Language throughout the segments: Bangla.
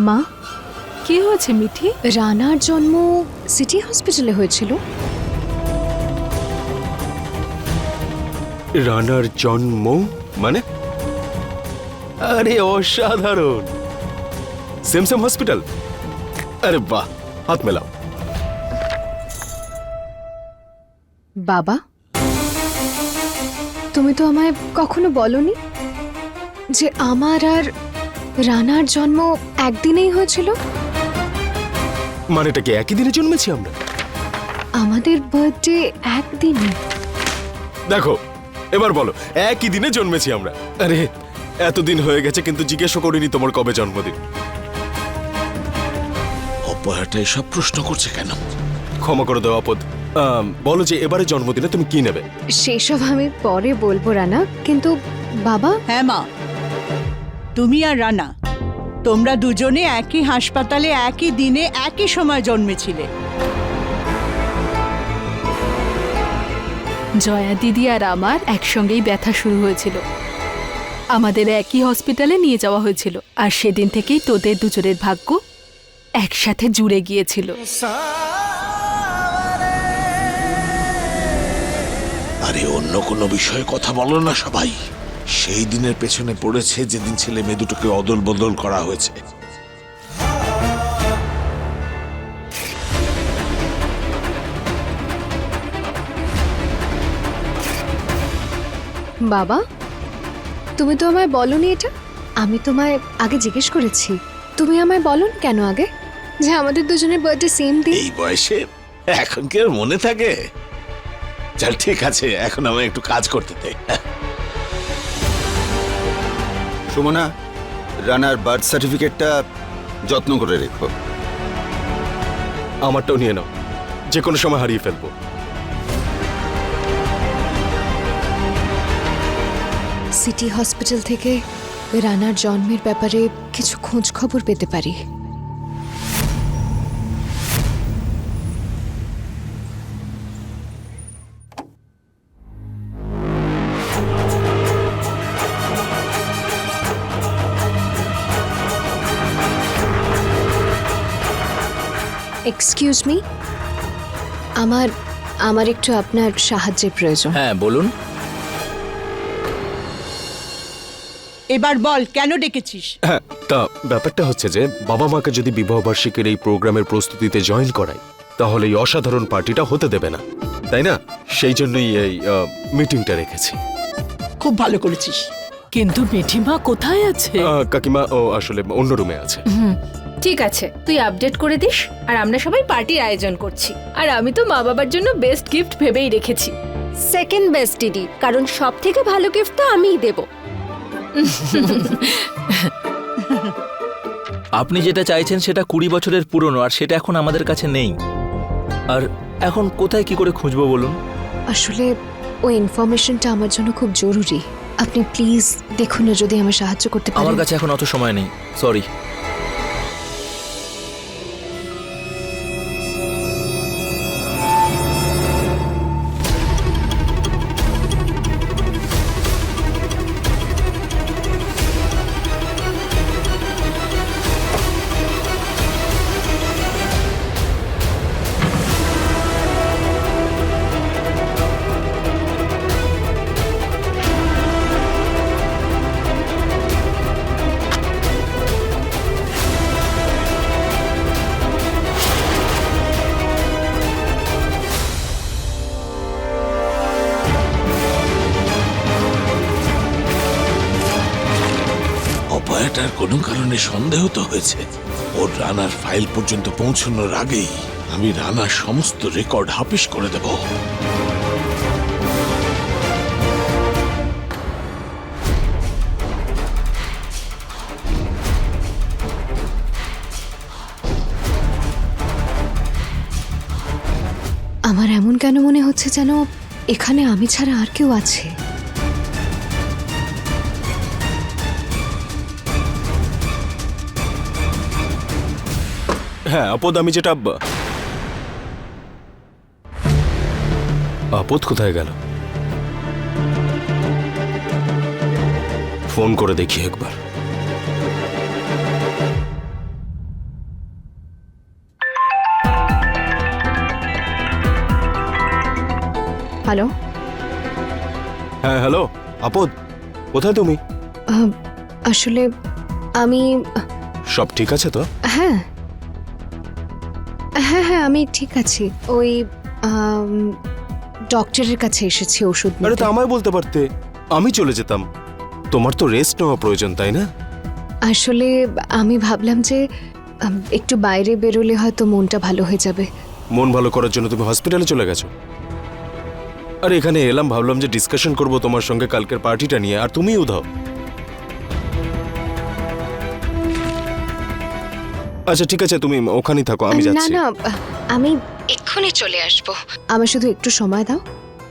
মা, কি হয়েছে মিঠি? রানার জন্ম সিটি হসপিটালে হয়েছিল। রানার জন্ম মানে? আরে অসাধারণ! Same same hospital? আরে বাহ, হাত মেলাও। বাবা, তুমি তো আমায় কখনো বলনি যে আমার আর রানার জন্ম একদিনেই হয়েছিল। মানেটা কি একই দিনে জন্মেছি আমরা? আমাদের বার্থডে একদিনই। দেখো, এবার বলো, একই দিনে জন্মেছি আমরা। আরে এতদিন হয়ে গেছে কিন্তু জিজ্ঞেসও করিনি তোমার কবে জন্মদিন। অপয়াটা এসব প্রশ্ন করছে কেন? ক্ষমা করে দাও আপদ। বলো যে এবারে জন্মদিনে তুমি কি নেবে? সেসব আমি পরে বলবো রানা, কিন্তু বাবা। হ্যাঁ মা, তুমি আর রানা তোমরা দুজনে একই হাসপাতালে একই দিনে একই সময় জন্মেছিলে। জয়া দিদি আর আমার একসঙ্গেই ব্যথা শুরু হয়েছিল। আমাদের একই হসপিটালে নিয়ে যাওয়া হয়েছিল, আর সেদিন থেকেই তোদের দুজনের ভাগ্য একসাথে জুড়ে গিয়েছিল। আরে অন্য কোনো বিষয়ে কথা বলো না সবাই। সেই দিনের পেছনে পড়েছে যেদিন ছেলে মেয়ে দুটোকে অদল বদল করা হয়েছে। বাবা, তুমি তো আমায় বলনি এটা। আমি তোমায় আগে জিজ্ঞেস করেছি, তুমি আমায় বলনি কেন আগে যে আমাদের দুজনের বার্থডে সেম দিন? এই বয়সে এখন কি আর মনে থাকে? চল ঠিক আছে, এখন আমায় একটু কাজ করতে দে। সুমনা, রানার বার্থ সার্টিফিকেটটা যত্ন করে রেখো। আমারটাও নিয়ে নাও, যে কোনো সময় হারিয়ে ফেলবো। সিটি হসপিটাল থেকে রানার জন্মের ব্যাপারে কিছু খোঁজ খবর পেতে পারি। এক্সকিউজ মি, আমার একটু আপনার সাহায্যের প্রয়োজন। হ্যাঁ বলুন। এবার বল কেন ডেকেছিস? হ্যাঁ, তা ব্যাপারটা হচ্ছে যে বাবা মাকে যদি বিবাহবার্ষিকীর এই প্রোগ্রামের প্রস্তুতিতে জয়েন করাই, তাহলে এই অসাধারণ পার্টিটা হতে দেবে না, তাই না? সেই জন্যই এই মিটিংটা রেখেছি। খুব ভালো করেছিস। কিন্তু মিঠিমা কোথায় আছে? কাকিমা ও আসলে অন্য রুমে আছে। ঠিক আছে, তুই আপডেট করে দিস। আর আমরা সবাই পার্টির আয়োজন করছি। আর আমি তো মা বাবার জন্য বেস্ট গিফট ভেবেই রেখেছি। সেকেন্ড বেস্ট দিদি, কারণ সব থেকে ভালো গিফট তো আমিই দেব। আপনি যেটা চাইছেন সেটা 20 বছরের পুরনো, আর সেটা এখন আমাদের কাছে নেই। আর এখন কোথায় কি করে খুঁজবো বলুন? আসলে ওই ইনফরমেশনটা আমার জন্য খুব জরুরি। আপনি প্লিজ দেখুন না যদি আমার সাহায্য করতে আমার পারেন। কাছে এখন অত সময় নেই, সরি। অপয়াটার কোনো কারণে সন্দেহ তো হয়েছে। ওর রানার ফাইল পর্যন্ত পৌঁছানোর আগেই আমি রানার সমস্ত রেকর্ড হাফিস করে দেব। আমার এমন কেন মনে হচ্ছে যেন এখানে আমি ছাড়া আর কেউ আছে। হ্যাঁ আপদ, আমি যেটা আপদ কোথায় গেল? ফোন করে দেখি একবার। হ্যালো। হ্যাঁ হ্যালো আপদ, কোথায় তুমি? আসলে আমি সব ঠিক আছে তো? হ্যাঁ হ্যাঁ হ্যাঁ আমি ঠিক আছি। ওই ডক্টরের কাছে এসেছি ওষুধ আরে নিতে। তা আমায় বলতে পারতে, আমি চলে যেতাম। তোমার তো রেস্ট নেওয়া প্রয়োজন, তাই না? আসলে আমি ভাবলাম যে একটু বাইরে বেরোলে হয়তো মনটা ভালো হয়ে যাবে। মন ভালো করার জন্য তুমি হসপিটালে চলে গেছো? আর এখানে এলাম, ভাবলাম যে ডিসকাশন করব তোমার সঙ্গে কালকের পার্টিটা নিয়ে, আর তুমিই উধাও। আচ্ছা ঠিক আছে, তুমি ওখানেই থাকো, আমি না যাচ্ছি। না আমি এক্ষুনি চলে আসব। আমার শুধু একটু সময় দাও।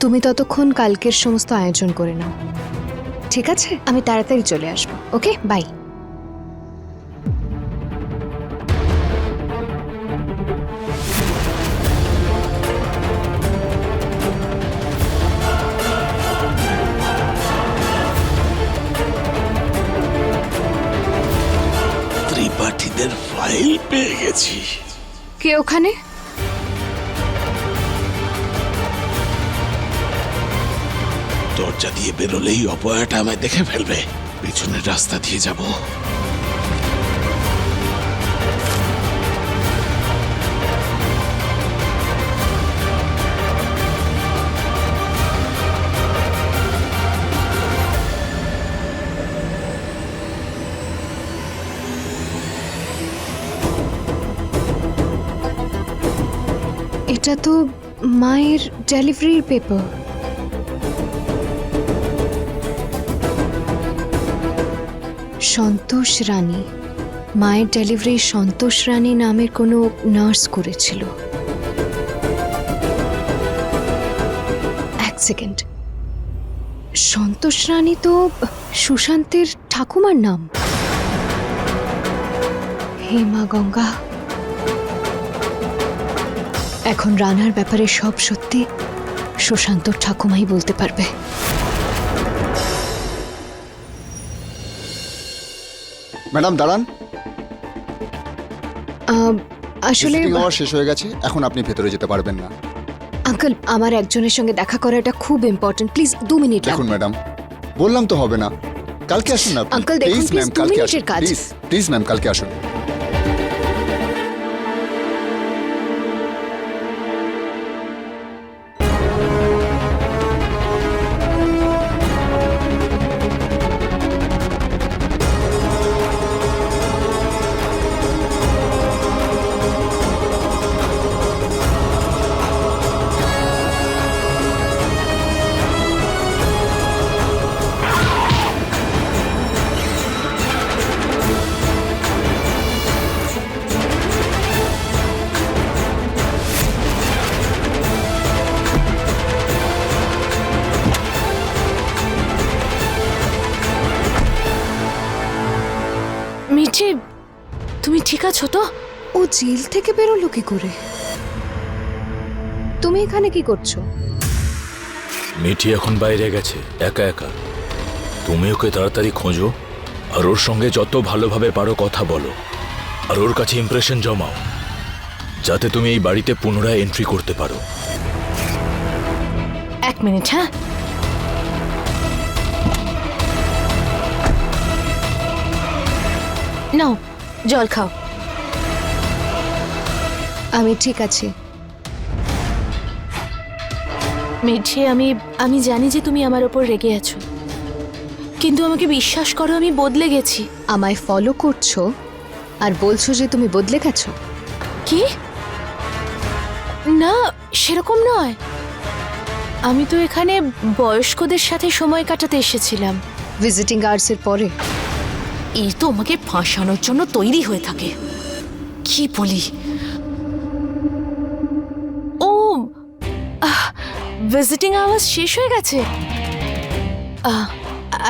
তুমি ততক্ষণ কালকের সমস্ত আয়োজন করে নাও, ঠিক আছে? আমি তাড়াতাড়ি চলে আসব। ওকে, বাই। ত্রিপাঠীদের ফাইল পেয়ে গেছি। কে ওখানে? দরজা দিয়ে বেরোলেই অপয়াটা আমায় দেখে ফেলবে। পিছনের রাস্তা দিয়ে যাব। এটা তো মায়ের ডেলিভারির পেপার। সন্তোষ রানী, মায়ের ডেলিভারি সন্তোষ রানী নামের কোনো নার্স করেছিল। এক সেকেন্ড, সন্তোষ রানী তো সুশান্তের ঠাকুমার নাম। হে মা গঙ্গা, এখন রানার ব্যাপারে সব সত্যি সুশান্তর ঠাকুমাই বলতে পারবে। ম্যাডাম দাঁড়ান। আসলে ভিজিটিং আওয়ার শেষ হয়ে গেছে, এখন আপনি ভেতরে যেতে পারবেন না। আঙ্কেল, আমার একজনের সঙ্গে দেখা করাটা খুব ইম্পর্টেন্ট, প্লিজ 2 মিনিট। দেখুন ম্যাডাম, বললাম তো হবে না, কালকে আসুন না। আঙ্কেল দেখুন, প্লিজ ম্যাম, প্লিজ 2 কালকে মিনিটের আসুন। কাজ। প্লিজ প্লিজ ম্যাম, কালকে আসুন। মিঠি, তুমি ঠিক আছো তো? ও জেল থেকে বেরোলো কি করে? তুমি এখানে কি করছো? মিঠি এখন বাইরে গেছে একা একা। তুমি ওকে তাড়াতাড়ি খোঁজো, আর ওর সঙ্গে যত ভালোভাবে পারো কথা বলো, আর ওর কাছে ইমপ্রেশন জমাও, যাতে তুমি এই বাড়িতে পুনরায় এন্ট্রি করতে পারো। 1 মিনিট, হ্যাঁ? নাও, জল খাও। আমি ঠিক আছি। মিঠি, আমি জানি যে তুমি আমার ওপর রেগে আছো, কিন্তু আমাকে বিশ্বাস করো, আমি বদলে গেছি। আমায় ফলো করছো আর বলছো যে তুমি বদলে গেছো? কি? না, সেরকম নয়। আমি তো এখানে বয়স্কদের সাথে সময় কাটাতে এসেছিলাম। ভিজিটিং আওয়ার্সের পরে? এই তো আমাকে ফাঁসানোর জন্য তৈরি হয়ে থাকে। কি বলি? ও, ভিজিটিং আওয়ার্স শেষ হয়ে গেছে।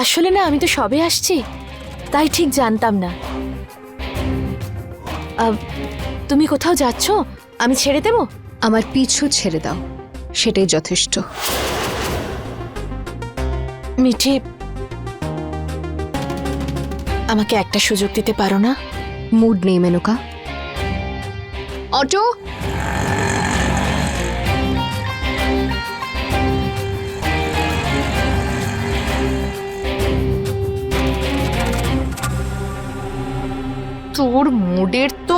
আসলে না, আমি তো সবে আসছি, তাই ঠিক জানতাম না। তুমি কোথাও যাচ্ছ? আমি ছেড়ে দেব? আমার পিছু ছেড়ে দাও, সেটাই যথেষ্ট। মিঠি, আমাকে একটা সুযোগ দিতে পারো না? মুড নেই মেনকা। অটো! মোডের তো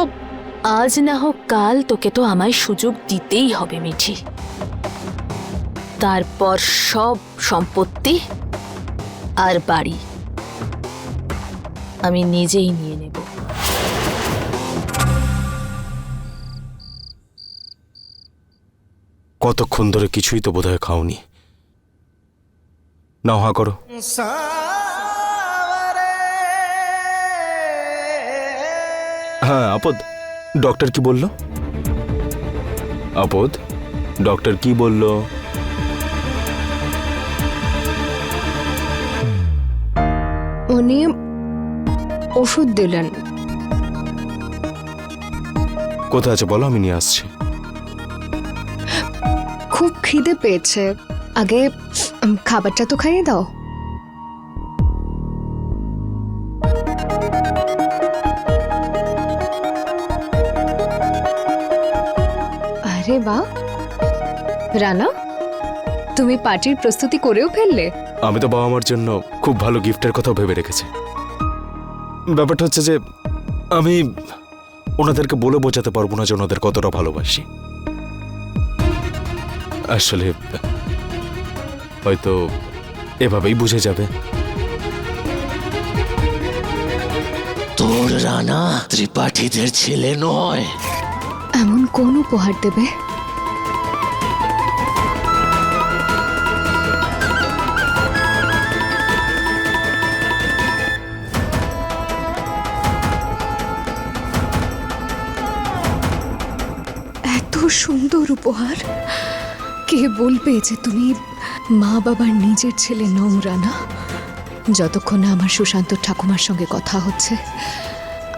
আজ না হোক কাল তোকে তো আমায় সুযোগ দিতেই হবে মিঠি। তারপর সব সম্পত্তি আর বাড়ি আমি নিজেই নিয়ে নেব। কতক্ষণ ধরে কিছুই তো বোধহয় খাওনি। নাও হা করো। হ্যাঁ আপদ, ডক্টর কি বলল? আপদ, ডক্টর কি বলল? উনি ওষুধ দিলেন। কোথায় আছে বলো, আমি নিয়ে আসছি। খুব খিদে পেয়েছে, আগে খাবারটা তো খাইয়ে দাও। আরে বাহ রানা, তুমি পার্টির প্রস্তুতি করেও ফেললে। আমি তো বাবা মার জন্য খুব ভালো গিফটের কথাও ভেবে রেখেছি। ব্যাপারটা হচ্ছে যে আমি ওনাদেরকে বলে বোঝাতে পারবো না যে ওনাদের কতটা ভালোবাসি। আসলে হয়তো এভাবেই বুঝে যাবে। তোর রানা ত্রিপাঠীদের ছেলে নয়। এমন কোন উপহার দেবে? এত সুন্দর উপহার, কে বলবে যে তুমি মা বাবার নিজের ছেলে নও রানা? যতক্ষণ না আমার সুশান্ত ঠাকুমার সঙ্গে কথা হচ্ছে,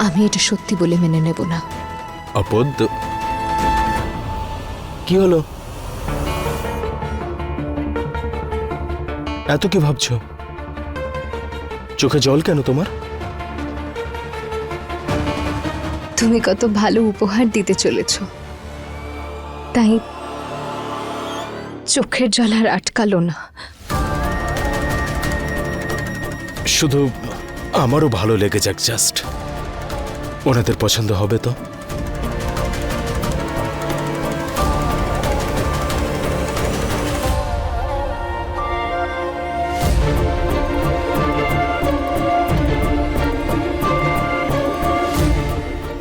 আমি এটা সত্যি বলে মেনে নেব না। আপদ, কি হলো? এত কি ভাবছো? চোখে জল কেন তোমার? তুমি কত ভালো উপহার দিতে চলেছ, তাই চোখের জল আর আটকালো না। শুধু আমারও ভালো লেগে যাক, জাস্ট ওনাদের পছন্দ হবে তো।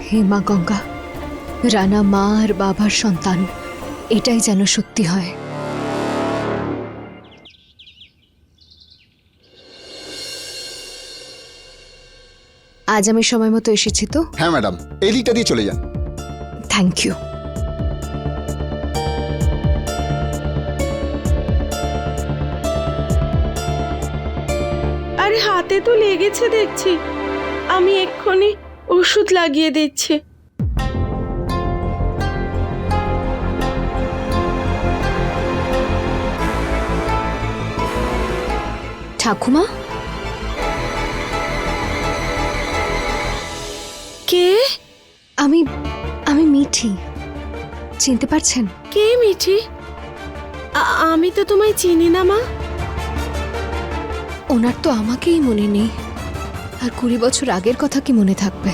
হে মা গঙ্গা, রানা মা আর বাবার সন্তান, এটাই যেন সত্যি হয়। আজ আমি সময় মতো এসেছি তো? হ্যাঁ ম্যাডাম, এই দিকটা দিয়ে চলে যান। Thank you. আরে হাতে তো লেগেছে দেখছি, আমি এক্ষুনি ওষুধ লাগিয়ে দিচ্ছি। ঠাকুমা, কে? আমি আমি মিঠি, চিনতে পারছেন? কে মিঠি? আমি তো তোমায় চিনি না মা। ওনার তো আমাকেই মনে নেই, আর 20 বছর আগের কথা কি মনে থাকবে?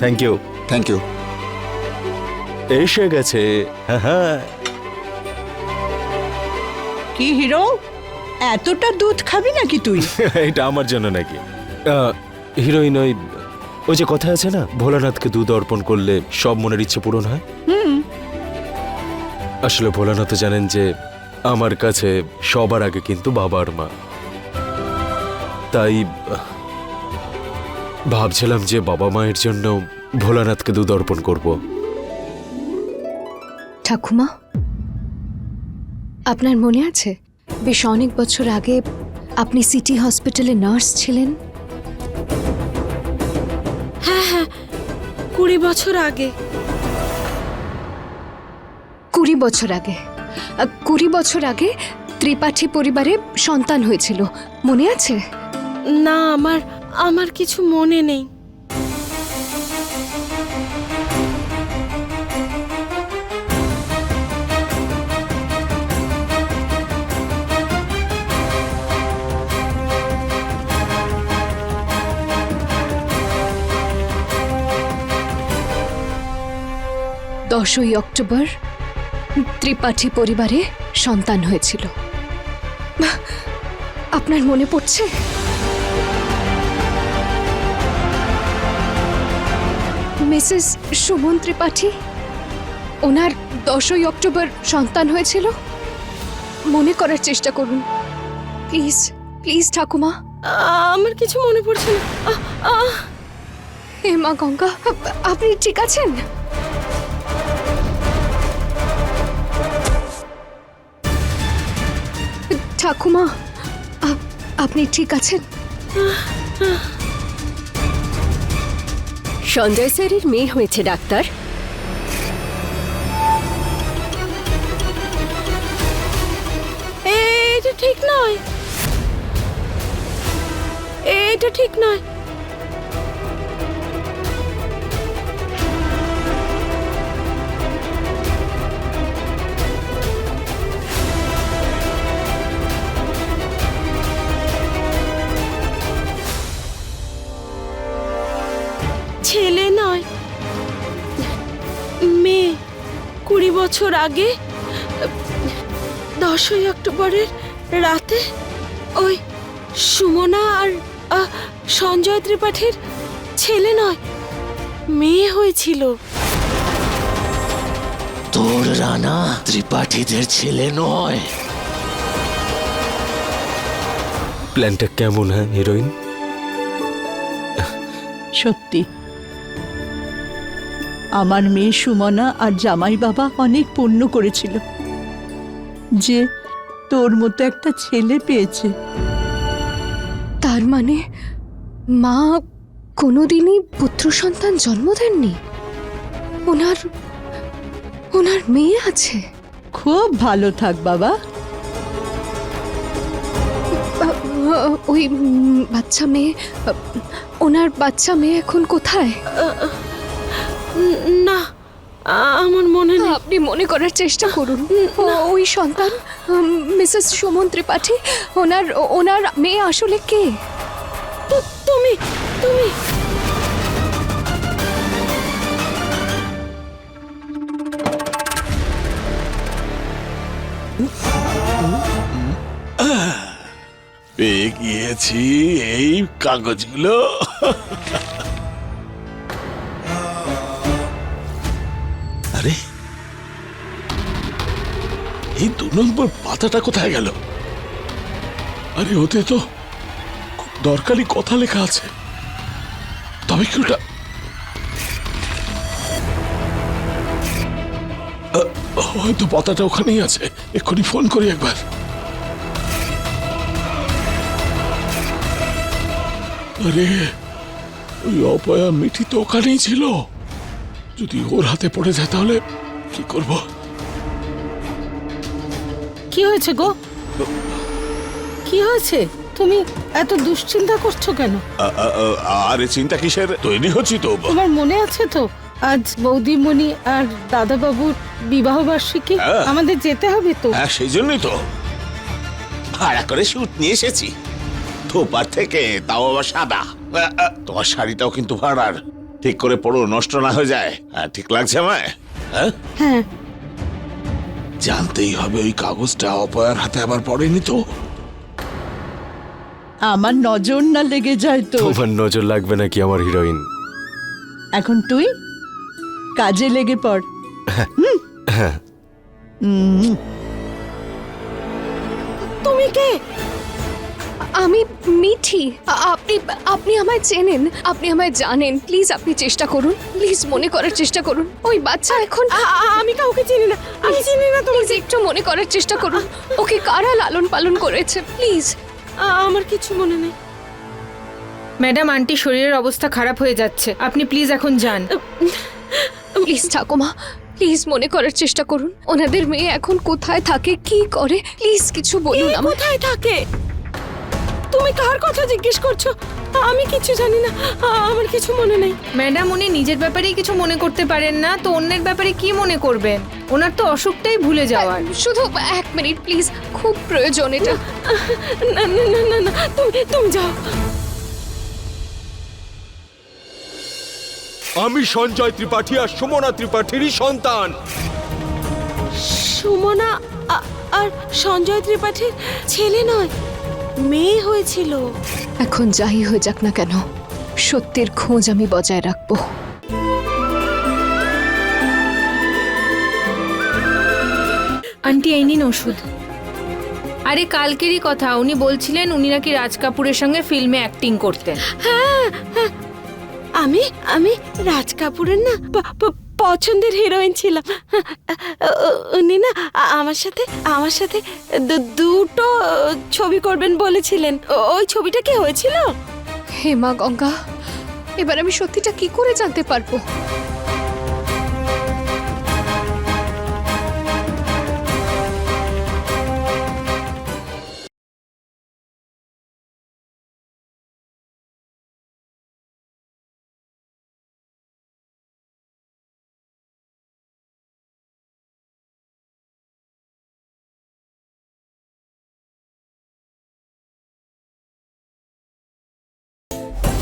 Thank you. Thank you. এসে গেছে। হ্যাঁ হ্যাঁ, কি হিরো, এতটা দুধ খাবি নাকি তুই? এটা আমার জন্য নাকি? হিরোইন ওই যে কথা আছে না, ভোলানাথকে দুধ অর্পণ করলে সব মনের ইচ্ছে পূরণ হয়। আসলে ভোলানাথ জানেন যে আমার কাছে সবার আগে কিন্তু বাবার মা। তাই ভাবছিলাম যে বাবা মায়ের জন্য ভোলানাথকে দুধ অর্পণ করব। ঠাকুমা, আপনার মনে আছে বেশ অনেক বছর আগে আপনি সিটি হসপিটালে নার্স ছিলেন? হ্যাঁ হ্যাঁ, 20 বছর আগে। 20 বছর আগে? 20 বছর আগে ত্রিপাঠী পরিবারে সন্তান হয়েছিল, মনে আছে? না, আমার কিছু মনে নেই। 10ই অক্টোবর ত্রিপাঠী পরিবারে সন্তান হয়েছিল। আপনার মনে পড়ছে? মিসেস সুমন ত্রিপাঠী, ওনার 10ই অক্টোবর সন্তান হয়েছিল। মনে করার চেষ্টা করুন প্লিজ, প্লিজ ঠাকুমা। আমার কিছু মনে পড়ছে না। হে মা গঙ্গা, আপনি ঠিক আছেন? ঠাকুমা, আপনি ঠিক আছেন? সঞ্জয় স্যারের মেয়ে হয়েছে ডাক্তার। এটা ঠিক নয়, এটা ঠিক নয়। ছেলে নয়, মেয়ে। 20 বছর আগে 10ই অক্টোবরের রাতে ওই সুমনা আর সঞ্জয় ত্রিপাঠীর ছেলে নয়, মেয়ে হয়েছিল। তোর রানা ত্রিপাঠীদের ছেলে নয়। প্ল্যানটা কেমন, হ্যাঁ হিরোইন? সত্যি আমার মেয়ে সুমনা আর জামাই বাবা অনেক পুণ্য করেছিল যে তোর মতো একটা ছেলে পেয়েছে। তার মানে মা কোনোদিনই পুত্র সন্তান জন্ম দেননি? ওনার মেয়ে আছে? খুব ভালো থাক বাবা। ওই বাচ্চা মেয়ে, ওনার বাচ্চা মেয়ে এখন কোথায়? না, আমার মনে নেই। আপনি মনে করার চেষ্টা করুন। ওই সন্তান মিসেস সুমন ত্রিপাঠী, ওনার মেয়ে আসলে কে? তুমি তুমি পেয়ে গিয়েছি এই কাগজগুলো। আরে এই 2 নম্বর পাতাটা কোথায় গেল? আরে ওতে তো খুব দরকারি কথা লেখা আছে। তবে কি ওটা হয়তো পাতাটা ওখানেই আছে। এক্ষুনি ফোন করি একবার। আরে ওই অপয়া মিঠি তো ওখানেই ছিল। যদি ওর হাতে পড়ে যায় তাহলে কি করব? কি হয়েছে গো? কি হয়েছে? তুমি এত দুশ্চিন্তা করছো কেন? আরে চিন্তা কিসের, তৈরি হচ্ছি তো। তোমার মনে আছে তো আজ বৌদিমণি আর দাদাবাবুর বিবাহ বার্ষিকী? আমাদের যেতে হবে তো। হ্যাঁ, সেই জন্যই তো ভাড়া করে শুট নিয়ে এসেছি থোপার থেকে, তাও আবার সাদা। তোমার শাড়িটাও কিন্তু ভাড়ার। ঠিক করে পরো, নষ্ট না হয়ে যায়। ঠিক লাগছে আমায়? হ্যাঁ, জানতেই হবে ওই কাগজটা অপয়ার হাতে আবার পড়েনি তো। আমার নজর না লেগে যায় তো। তোমার নজর লাগবে নাকি আমার হিরোইন? এখন তুই কাজে লেগে পড়। হ্যাঁ। তুমি কে? আমি মিঠি। আপনি আমায় চেনেন, আপনি আমায় জানেন। প্লিজ আপনি চেষ্টা করুন, প্লিজ মনে করার চেষ্টা করুন। ওই বাচ্চা এখন আমি কাউকে চিনি না, আমি চিনি না। প্লিজ একটু মনে করার চেষ্টা করুন। ওকে কারা লালন পালন করেছে? প্লিজ। আমার কিছু মনে নেই। ম্যাডাম, আন্টি শরীরের অবস্থা খারাপ হয়ে যাচ্ছে, আপনি প্লিজ এখন যান। প্লিজ ঠাকুমা, প্লিজ মনে করার চেষ্টা করুন। ওনাদের মেয়ে এখন কোথায় থাকে, কি করে? প্লিজ কিছু বলুন আমায়। কোথায় থাকে? তুমি কার কথা জিজ্ঞেস করছো? আমি কিছু জানি না, আমার কিছু মনে নেই। ম্যাডাম, উনি নিজের ব্যাপারেই কিছু মনে করতে পারেন না, তো অন্যের ব্যাপারে কি মনে করবেন? ওনার তো অসুখটাই ভুলে যাওয়ার। শুধু 1 মিনিট প্লিজ, খুব প্রয়োজন এটা। না না না না না, তুমি যাও। আমি সঞ্জয় ত্রিপাঠী আর সুমনা ত্রিপাঠীরই সন্তান। সুমনা আর সঞ্জয় ত্রিপাঠীর ছেলে নয়, মেয়ে হয়েছিল। এখন যাই হয়ে যাক না কেন, সত্যের খোঁজ আমি বজায় রাখবো। আন্টি এই নিন ওষুধ। আরে কালকেরই কথা, উনি বলছিলেন উনি নাকি রাজ কাপুরের সঙ্গে ফিল্মে অ্যাক্টিং করতেন। হ্যাঁ, আমি রাজ কাপুরের না পছন্দের হিরোইন ছিলাম। উনি না আমার সাথে দুটো ছবি করবেন বলেছিলেন। ওই ছবিটা কি হয়েছিল? হে মা গঙ্গা, এবার আমি সত্যিটা কি করে জানতে পারবো?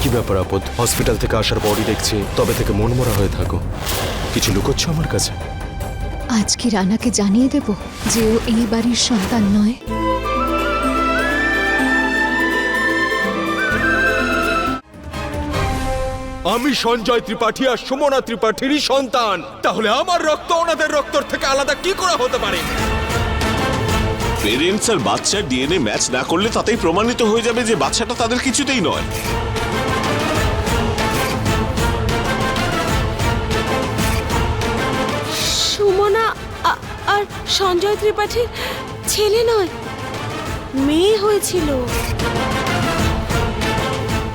কি ব্যাপার আপদ? হসপিটাল থেকে আসার পরই দেখছি তবে থেকে মনমরা হয়ে থাকো। কিছু লুকোচ্ছ আমার কাছে? আজ কি রানাকে জানিয়ে দেব যে ও এই বাড়ির সন্তান নয়? আমি সঞ্জয় ত্রিপাঠী আর সুমনা ত্রিপাঠীরই সন্তান। তাহলে আমার রক্ত ওনাদের রক্তর থেকে আলাদা কি করে হতে পারে? পেরেন্টস আর বাচ্চার ডিএনএ ম্যাচ না করলে তাতেই প্রমাণিত হয়ে যাবে যে বাচ্চাটা তাদের কিছুতেই নয়। সুমনা আর সঞ্জয় ত্রিপাঠীর ছেলে নয়, মেয়ে হয়েছিল।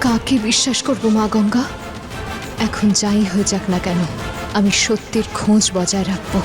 কাকে বিশ্বাস করবো মা গঙ্গা? এখন যাই হয়ে যাক না কেন, আমি সত্যের খোঁজ বজায় রাখবো।